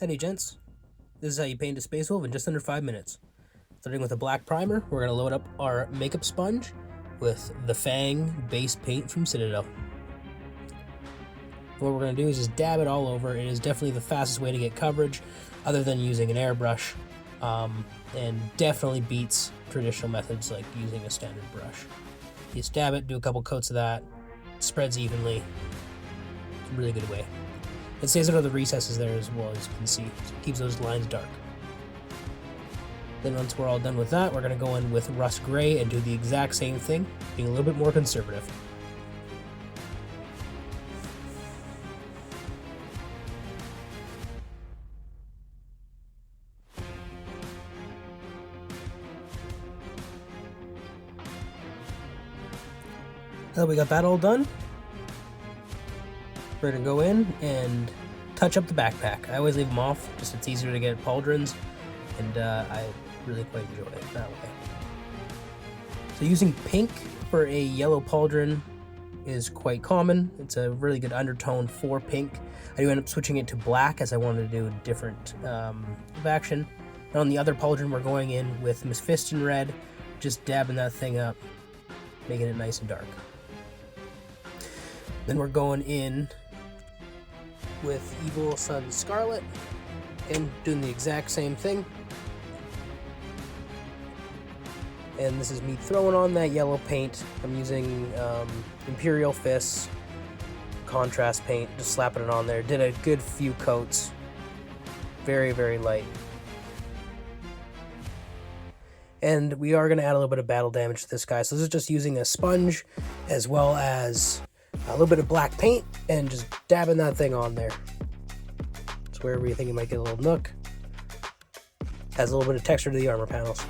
Hey gents, this is how you paint a Space Wolf in just under 5 minutes. Starting with a black primer, we're going to load up our makeup sponge with the Fang base paint from Citadel. What we're going to do is just dab it all over. It is definitely the fastest way to get coverage other than using an airbrush, and definitely beats traditional methods like using a standard brush. You just dab it, do a couple coats of that, spreads evenly. It's a really good way. It stays out of the recesses there as well, as you can see, so it keeps those lines dark. Then once we're all done with that, we're going to go in with Russ Gray and do the exact same thing, being a little bit more conservative. Now that we got that all done, we're going to go in and touch up the backpack. I always leave them off, just it's easier to get pauldrons, and I really quite enjoy it that way. So using pink for a yellow pauldron is quite common. It's a really good undertone for pink. I do end up switching it to black as I wanted to do a different action. And on the other pauldron, we're going in with Mephiston red, just dabbing that thing up, making it nice and dark. Then we're going in with Evil Sunz Scarlet and doing the exact same thing. And this is me throwing on that yellow paint. I'm using Imperial Fists contrast paint, just slapping it on there. Did a good few coats. Very, very light. And we are going to add a little bit of battle damage to this guy. So this is just using a sponge as well as a little bit of black paint and just dabbing that thing on there. It's wherever you think you might get a little nook. Has a little bit of texture to the armor panels.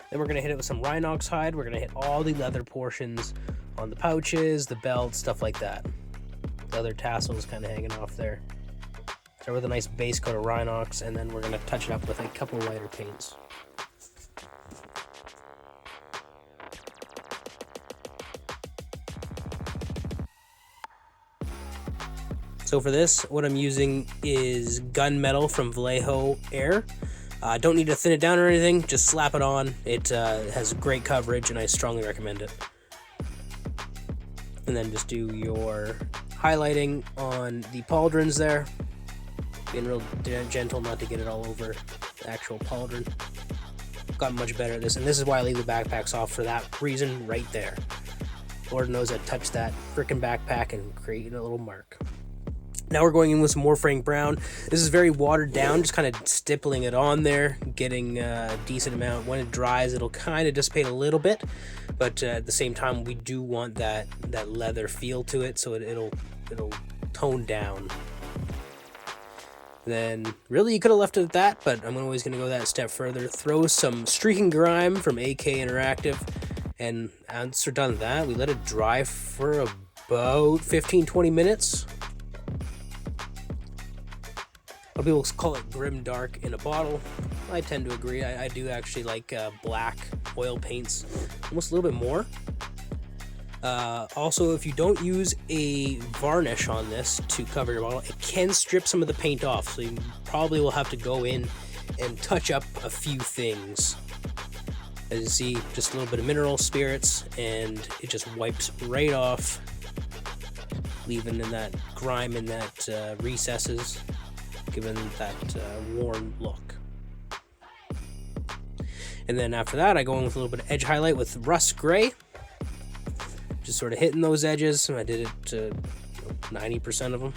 Then we're going to hit it with some Rynox hide. We're going to hit all the leather portions on the pouches, the belt, stuff like that. The other tassels kind of hanging off there. Start with a nice base coat of Rynox, and then we're going to touch it up with a couple lighter paints. So for this, what I'm using is gunmetal from Vallejo Air. Don't need to thin it down or anything, just slap it on. It has great coverage, and I strongly recommend it. And then just do your highlighting on the pauldrons there. Being real gentle not to get it all over the actual pauldron. Gotten much better at this, and this is why I leave the backpacks off, for that reason right there. Lord knows I touched that frickin' backpack and created a little mark. Now we're going in with some Mournfang brown. This is very watered down, just kind of stippling it on there, getting a decent amount. When it dries, it'll kind of dissipate a little bit, but at the same time, we do want that leather feel to it, so it'll tone down. Then, really, you could have left it at that, but I'm always going to go that step further. Throw some Streaking Grime from AK Interactive, and once we're done with that, we let it dry for about 15-20 minutes. Some people call it Grimdark in a bottle. I tend to agree. I do actually like black oil paints almost a little bit more. Also, if you don't use a varnish on this to cover your bottle, it can strip some of the paint off. So you probably will have to go in and touch up a few things. As you see, just a little bit of mineral spirits, and it just wipes right off, leaving in that grime in that recesses, given that worn look. And then after that, I go in with a little bit of edge highlight with Russ Gray, just sort of hitting those edges. I did it to 90% of them.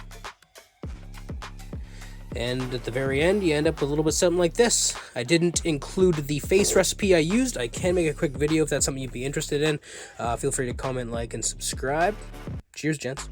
And at the very end, you end up with a little bit something like this. I didn't include the face recipe I used. I can make a quick video if that's something you'd be interested in. Feel free to comment, like, and subscribe. Cheers, gents.